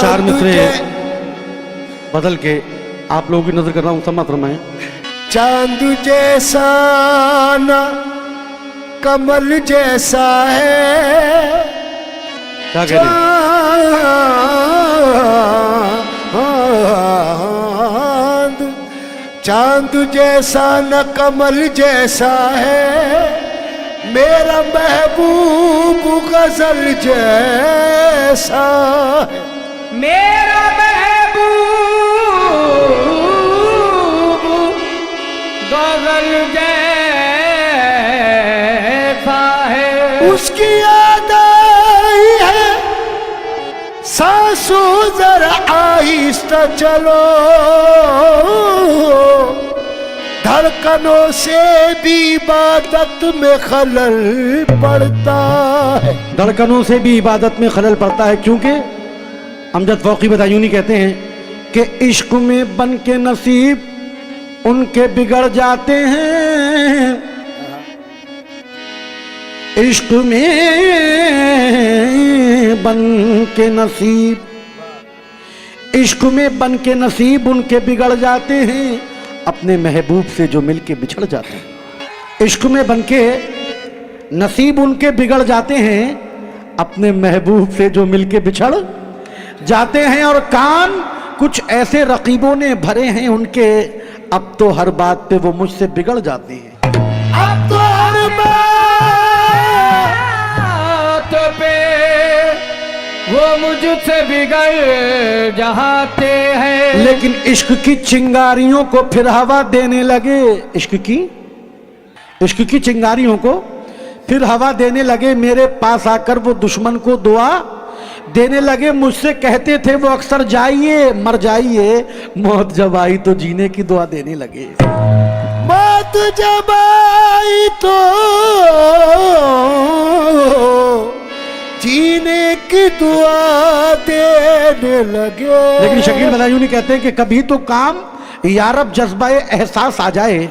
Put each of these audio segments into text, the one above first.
चार मिसरे बदल के आप लोगों की नजर कर रहा हूं, सम्मत फरमाएं। चांद जैसा ना कमल जैसा है, क्या कह रहे चांद जैसा न कमल जैसा है, मेरा महबूब गजल जैसा है। मेरा महबूब गजल जैसा है। उसकी याद आई है, सांसों जरा आहिस्ता चलो, धड़कनों से भी इबादत में खलल पड़ता है। धड़कनों से भी इबादत में खलल पड़ता है, क्योंकि अमजद फौकी बदायूनी कहते हैं कि इश्क में बन के नसीब उनके बिगड़ जाते हैं, इश्क में बन के नसीब, इश्क में बन के नसीब उनके बिगड़ जाते हैं, अपने महबूब से जो मिलके बिछड़ जाते हैं। इश्क में बन के नसीब उनके बिगड़ जाते हैं, अपने महबूब से जो मिलके बिछड़ जाते हैं। और कान कुछ ऐसे रकीबों ने भरे हैं उनके, अब तो हर बात पे वो मुझसे बिगड़ जाते हैं। अब तो हर बात पे वो मुझसे बिगड़ जाते हैं। लेकिन इश्क की चिंगारियों को फिर हवा देने लगे, इश्क की चिंगारियों को फिर हवा देने लगे। मेरे पास आकर वो दुश्मन को दुआ देने लगे। मुझसे कहते थे वो अक्सर जाइए मर जाइए, मौत जब आई तो जीने की दुआ देने लगे। मौत जब आई तो जीने की दुआ देने लगे। लेकिन शकील बदायूनी कहते हैं कि कभी तो काम यारब जज्बाए एहसास आ जाए,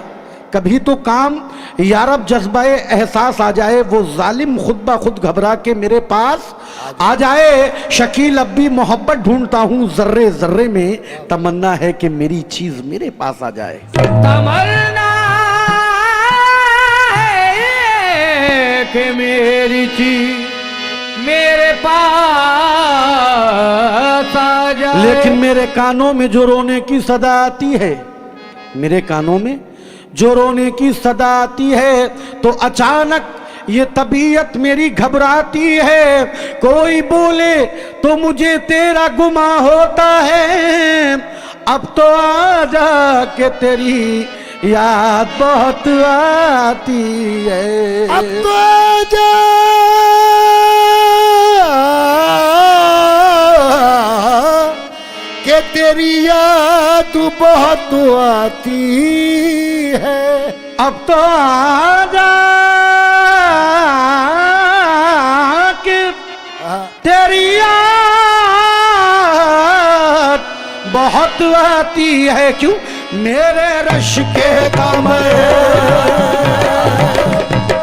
कभी तो काम यारब जज्बाए एहसास आ जाए, वो जालिम खुद ब खुद घबरा के मेरे पास आ जाए। शकील अब भी मोहब्बत ढूंढता हूँ जर्रे जर्रे में, तमन्ना है कि मेरी चीज मेरे पास आ जाए। तमन्ना है कि मेरी चीज मेरे पास आ जाए। लेकिन मेरे कानों में जो रोने की सदा आती है, मेरे कानों में जो रोने की सदा आती है, तो अचानक ये तबीयत मेरी घबराती है। कोई बोले तो मुझे तेरा गुमा होता है, अब तो आजा के तेरी याद बहुत आती है। अब तो आजा के तेरी याद बहुत आती है। अब तो आजा के तेरी याद बहुत आती है। क्यों मेरे रश के कमर,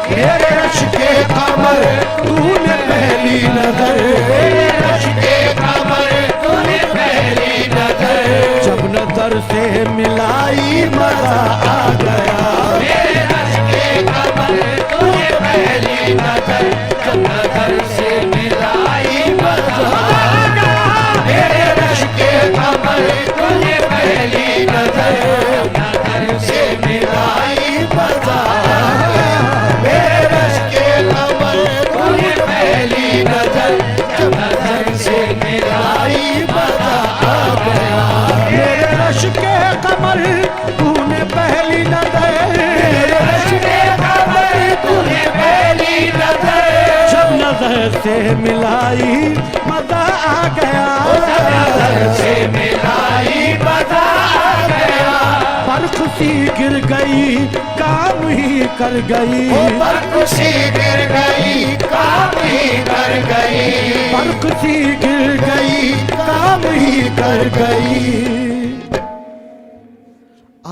मेरे रश के कमर तूने पहली नजर, मेरे रश के कमर तूने पहली नजर, जब नजर से मिलाई मजा आ गया। मेरे रश के कमर तूने पहली नजर, जब नजर से मिलाई मजा आ गया। मेरे रश के कमर तूने पहली नजर, नजर से मिलाई मजा आ गया। मेरे रश के कमर तूने पहली नजर, जब नजर से मिलाई मजा आ गया। मेरे रश के कमर तूने पहली नजर, मेरे रश के कमर तूने पहली नजर, जब नजर से मिलाई मजा आ गया। नजर से मिलाई मजा आ गया। बर्फ सी गिर गई काम ही कर गई, बर्फ सी गिर गई काम ही कर गई, बर्फ सी गिर गई काम ही कर गई।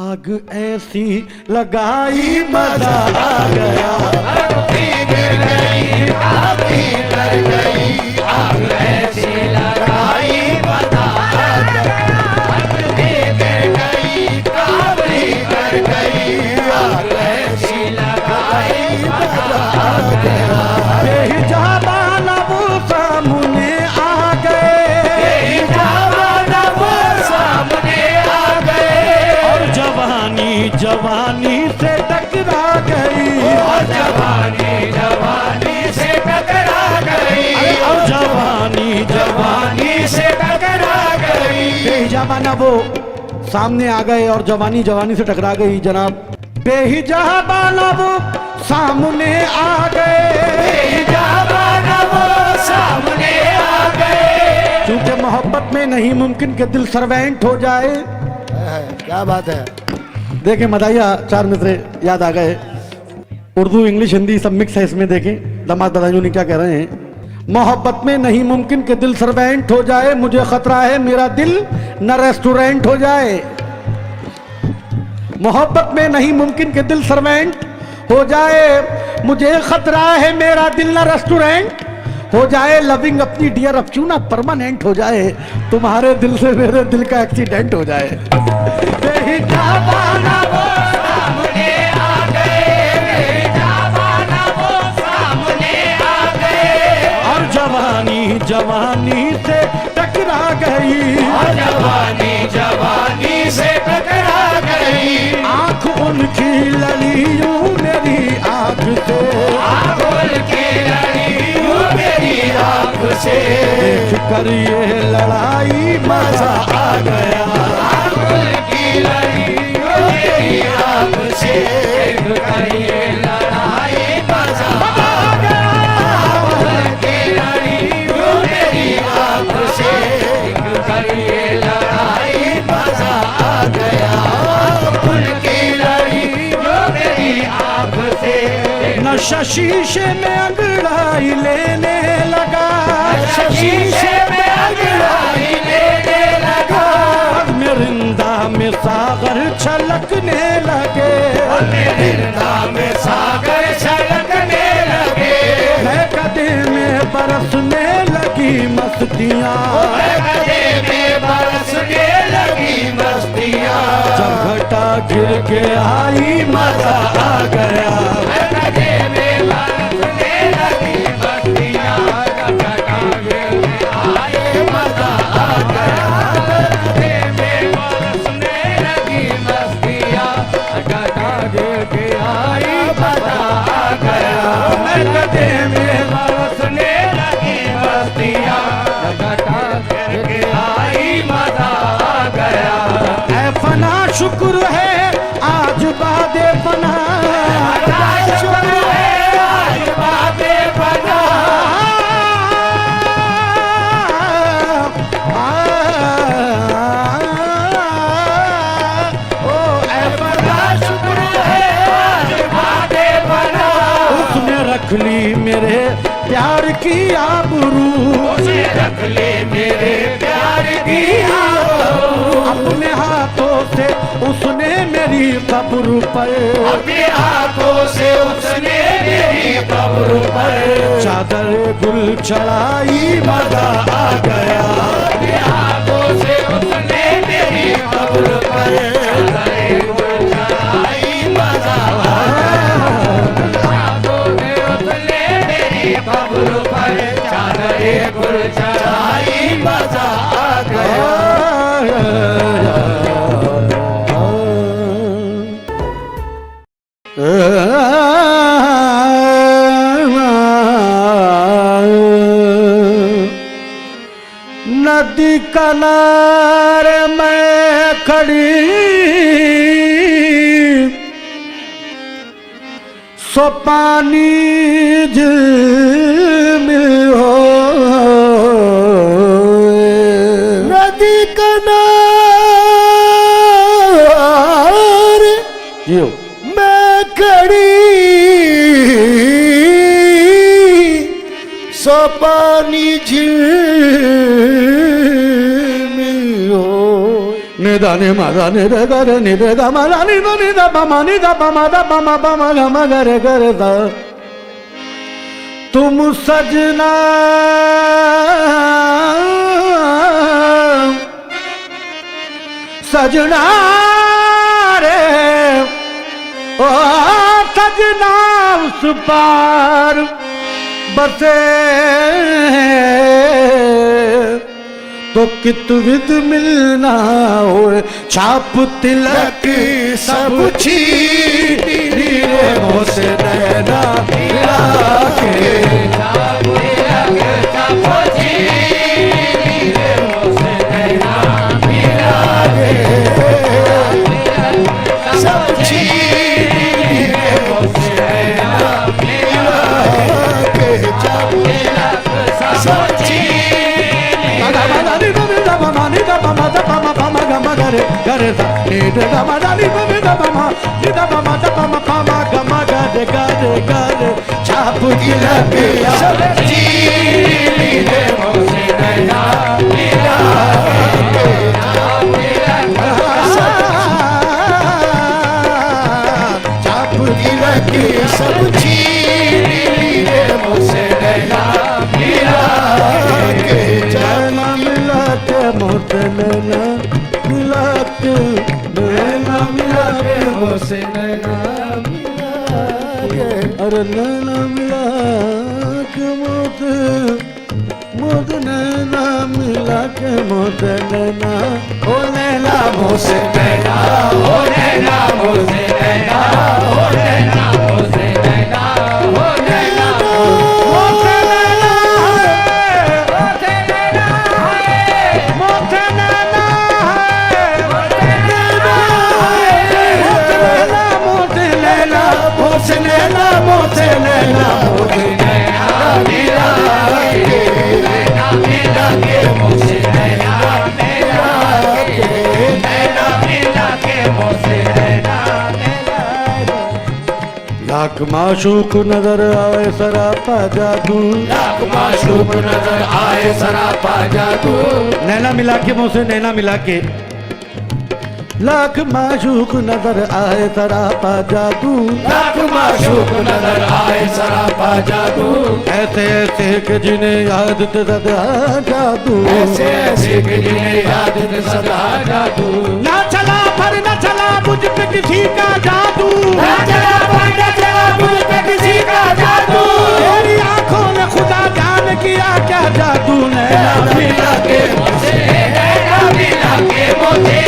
आग ऐसी लगाई मजा आ गया। बर्फ सी गिर गई काम ही कर गई, आग ऐसी लगाई मजा माना वो सामने आ गए और जवानी जवानी से टकरा गई जनाब। बेहिजा माना वो सामने आ गए, सामने आ गए। क्योंकि मोहब्बत में नहीं मुमकिन कि दिल सर्वेंट हो जाए। क्या बात है। देखें मदाइया चार मित्र याद आ गए, उर्दू इंग्लिश हिंदी सब मिक्स है इसमें। देखें दामाद दादाजी क्या कह रहे हैं। मोहब्बत में नहीं मुमकिन कि दिल सर्वेंट हो जाए, मुझे खतरा है मेरा दिल न रेस्टोरेंट हो जाए। मोहब्बत में नहीं मुमकिन कि दिल सर्वेंट हो जाए, मुझे खतरा है मेरा दिल न रेस्टोरेंट हो जाए। लविंग अपनी डियर अब क्यों ना परमानेंट हो जाए, तुम्हारे दिल से मेरे दिल का एक्सीडेंट हो जाए। और जवानी जवानी से टकरा गई, जवानी से टकरा गई। आंख उनकी लड़ी यूं मेरी आंख से, की लड़ी मेरी आंख से। देख कर ये लड़ाई मजा आ गया। की लड़ी मेरी आंख से। ये लड़ाई मजा आ गया। की लड़ी मेरी आंख से। ये लड़ाई मजा आ गया। की लड़ी मेरी आंख से। नशा शीशे में अंगड़ाई लेने लगा, शीशे में अंगड़ाई लेने लगा। मिरिंदा में सागर छलकने लगे, मिरिंदा में सागर छलकने लगे। गदे में बरसने लगी मस्तियाँ, गदे में बरसने लगी मस्तियाँ। जब घटा गिर के आई मजा आ गया। गदे में बरसने लगी मस्तियाँ। घटा गिर के आई मजा आ गया। गदे में बरसने लगी मस्तियाँ। घटा गिर के आई मजा आ गया। गदे में बरसने लगी मस्तियाँ। घटा गिर के आई मजा आ गया। ऐ फना शुक्र है आज बादे फना, शुक्र है आज बादे फना। ओ ऐ फना शुक्र है आज बादे फना। उसने रख ली मेरे प्यार की आबरू, उसे रख ले मेरे प्यार की आबरू। अपने हाथों से उसने मेरी कब्र पर, अपने हाथों से उसने मेरी कब्र पर चादर गुल चढ़ाई मजा आ गया। अपने हाथों से उसने मेरी कब्र पर चादर गुल चढ़ाई मजा आ गया। हाथों से उसने मेरी कब्र पर चादर गुल चढ़ाई मजा आ गया। नदी किनारे मैं खड़ी, सो पानी झिलमिल हो। नदी किनारे जियो मैं खड़ी, सो पानी झिलमिल हो। निदा नि मादा नि रे ग रे नि रे ग मा ला नि दो नि दा प मा नि दा प मा दा प मा प मा ग मा ग रे दा। तुम सजना सजना रे ओ सजना उस पार बसे तो कित विद मिलना हो। छाप तिलक सब छीन रे से नैना मिला के। सब गरे सा नी रे गा मा दा नी मा रे गा मा नी दा मा दा मा पा मा गा मा गा रे गा रे छाप तिलक सब चीनी रे मोसे नैना मिला के छाप तिलक सब चीनी रे मोसे नैना मिला के जाना मिला के मोसे नैना मिला के नैना मिला के मोसे नैना अरे नैना मिला के मोद नैना मिला के मोद नैना ओ नैना मोसे नैना ओ नैना मोसे नैना ओ नैना मोसे नैना ओ नैना मोसे नैना मोसे नैना मोसे नैना मोसे नैना मोसे नैना मोसे नैना मोसे नैना मिला के नैना मिला के मोसे नैना मिला के नैना मिला के मोसे नैना मिला लाख माशूक नजर आए सरापा जादू लाख माशूक नजर आए सरापा जादू नैना मिला के मोसे नैना मिला के लाख माशूक नजर आए सरापा जादू लाख माशूक नजर आए सरापा जादू ऐसे ऐसे कि जिन्हें याद सदा जादू ऐसे ऐसे कि जिन्हें याद सदा जादू ना चला पर न चला मुझ पे किसी का जादू ना चला पर न चला मुझ पे किसी का जादू तेरी आंखों ने खुदा जान किया क्या जादू नैना मिला के मुझे नैना मिला के मुझे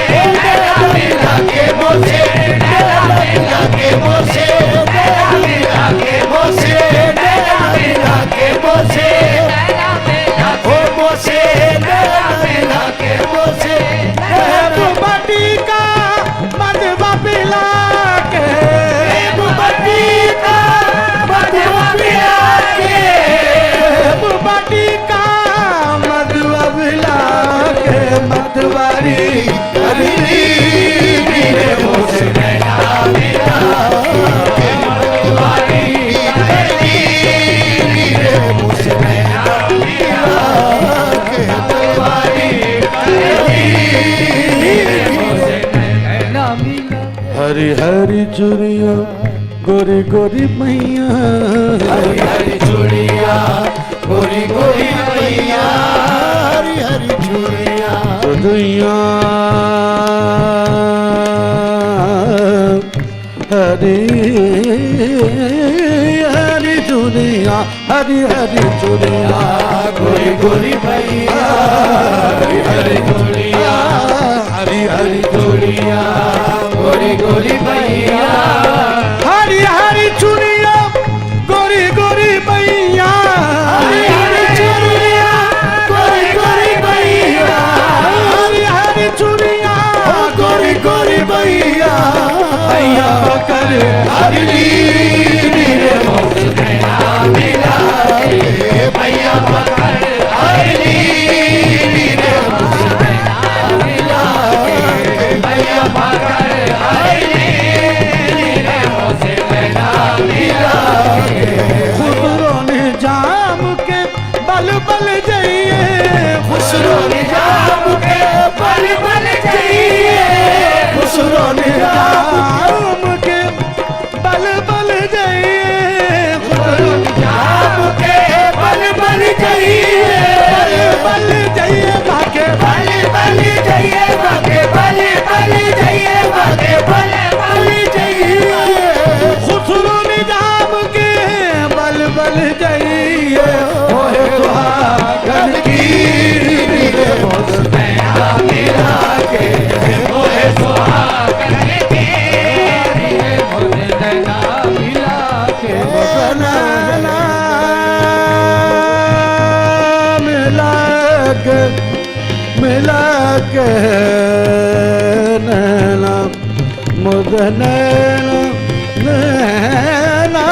मिला के मोसे नैना मिला के मोसे नैना मिला के मोसे नैना मिला के मोसे नैना मिला के मोसे नैना मिला के मोसे बटी का मधुआ पिला के बटी का मधुआ पिला के बटी का मधुआ पिला के मधुवारी करनी मोसे नैना मिला के मधुवारी करनी मोसे नैना मिला के मधुवारी करनी मोसे नैना मिला हरी हरी चूड़ियां गोरी गोरी मैया हरी हरी चूड़ियां गोरी गोरी मैया हरी हरी चूड़ियां दुनिया हरी हरी चूड़ियां हरी हरी चूड़ियां गोरी गोरी मैया हरी हरी चूड़ियां हरी हरी चूड़ियां गोरी गोरी मैया हरी हरी चूड़ियां गोरी गोरी मैया हरी हरी चूड़ियां गोरी गोरी मैया हरी हरी चूड़ियां गोरी गोरी मैया भैया पकड़ अगली रे मोसे नैना मिला के भैया पकड़ अगली रे मोसे नैना मिला के भैया पकड़ अगली रे मोसे नैना मिला के खुसरो निजाम के बल बल जाइए खुसरो निजाम के बल बल जाइए खुसरो निजाम के बल बल जाइए खुसरो निजाम के बल बल जाइए बल जाइए भागे बल बल जाइए भागे बल बल जाइए भागे बल बल जाइए खुसरो निजाम के बल बल जाइए ओए सुहागन की रे मोसे नैना मिला के ओए सुहागन की रे मोसे नैना मिला के नैना मिला के नैना मुझे नैना नैना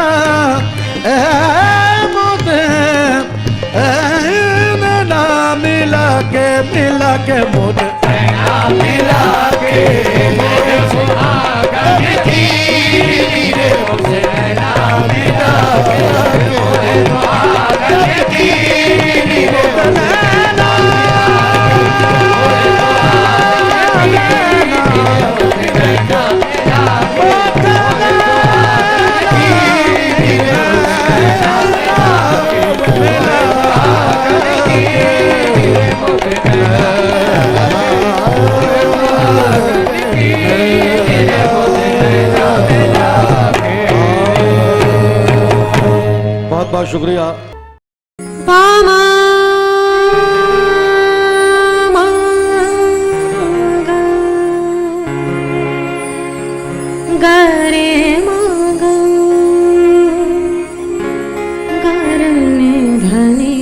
मुझे नैना मिला के मुझे नैना मिला के मोरे सुहागन की रे मुझसे नैना मिला के मोरे सुहागन की रे नैना बहुत बहुत शुक्रिया। पामा गरे मागा गरने धनी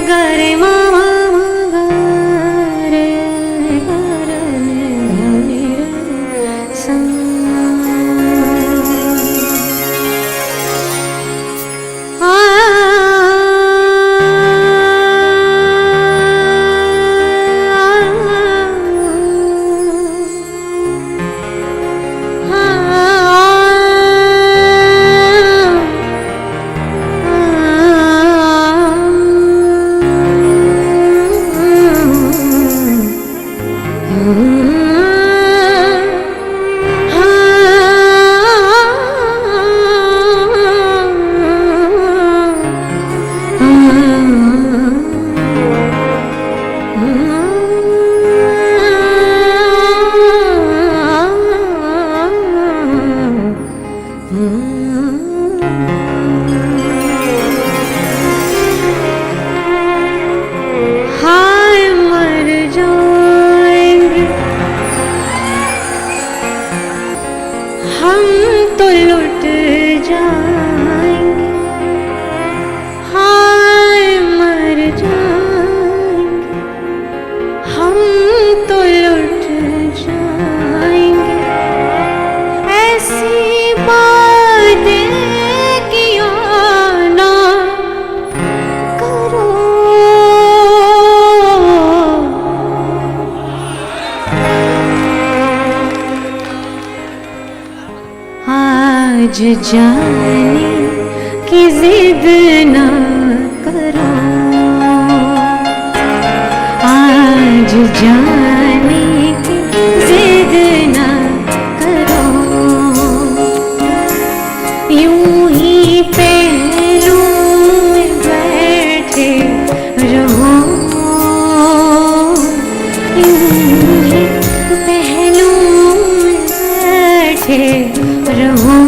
गरे मामा रे गरने धनी सा आज जाने की जिद ना करो, आज जाने की जिद ना करो, यूं ही पहलू में बैठे रहो, यूं ही पहलू में बैठे रहो,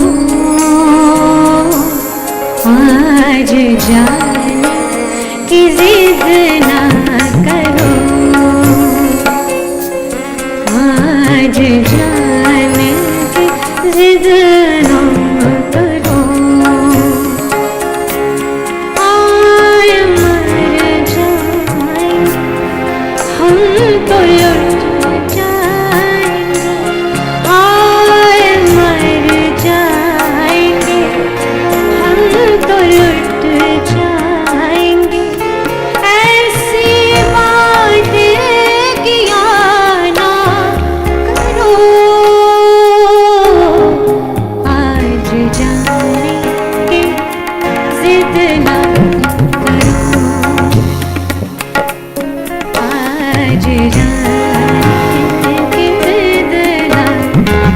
आज जाने की जिद ना करो, आज जाने की जिद ना करो, आए मर जाएंगे हम तो लुट जाएंगे, आए मर जाएंगे हम तो लुट जाएंगे, ऐसी बातें किया ना करो, आज जाने की जिद ना करो, आज जाने की जिद ना करो।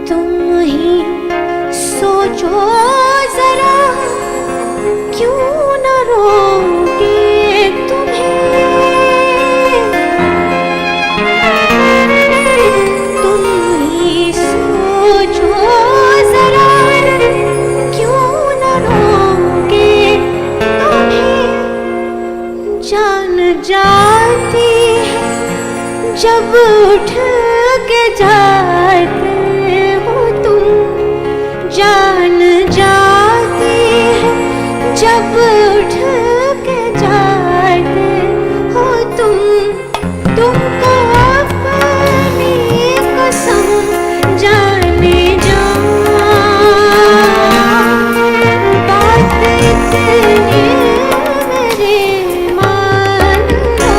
तुम ही सोचो जरा, क्यों न रोके तुम्हें, तुम ही सोचो जरा, क्यों न जब उठ के जाते हो तुम जान जाती है, जब उठ के जाते हो तुमको अपनी कसम जाने जा बात इतनी मेरे मान लो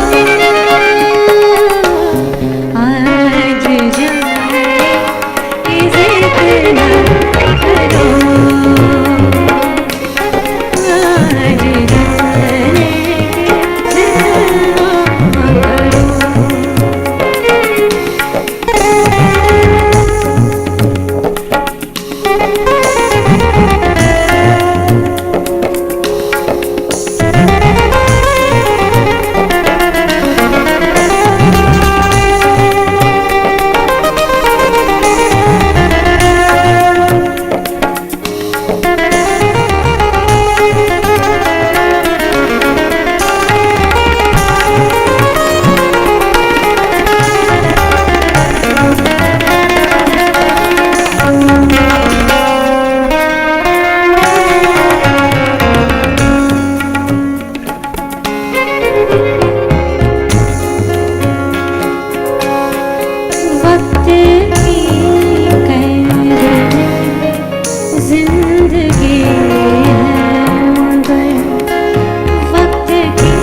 आज जाने की जिद न करो आज जाने की जिद न करो। वक्त की कैद जिंदगी है मगर वक्त की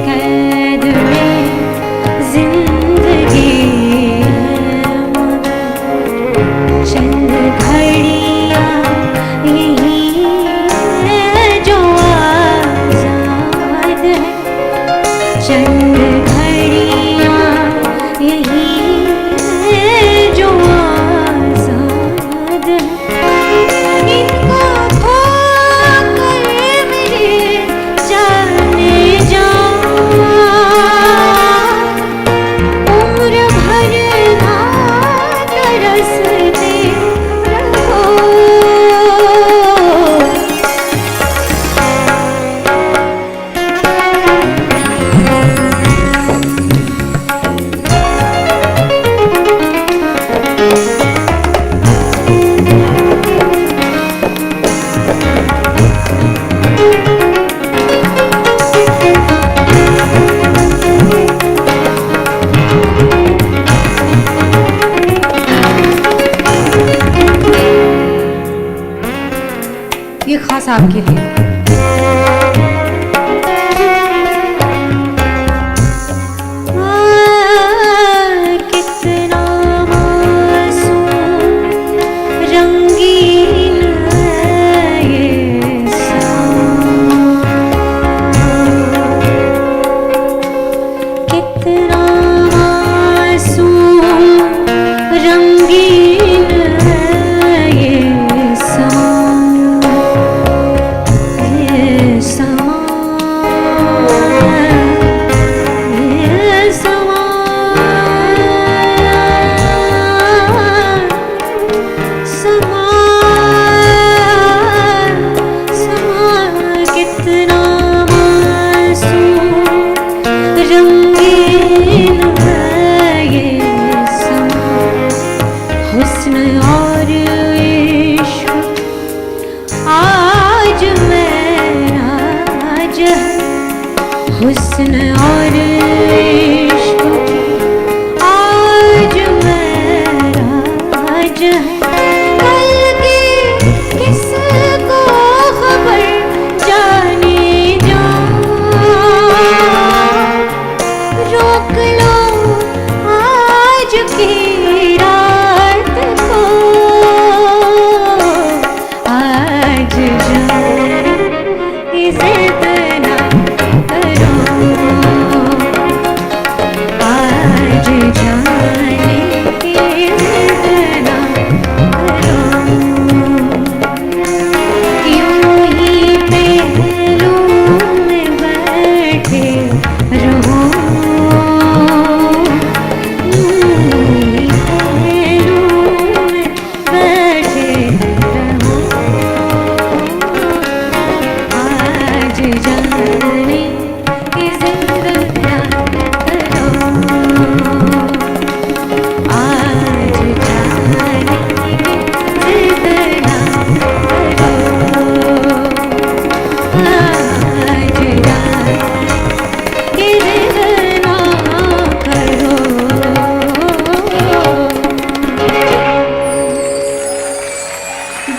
कैद में जिंदगी है मगर चंद घड़ियाँ यही है जो आजाद है, चंद घड़ियाँ यही जो आजाद है। इनको खोकर मेरे जाने जा उम्र भर ना तरसते रहो। ये खास आपके लिए। कितना मासूम रंगीन है ये सांस, कितना मासूम रंगीन है ये सांस।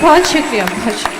बहुत शुक्रिया बहुत शुक्रिया।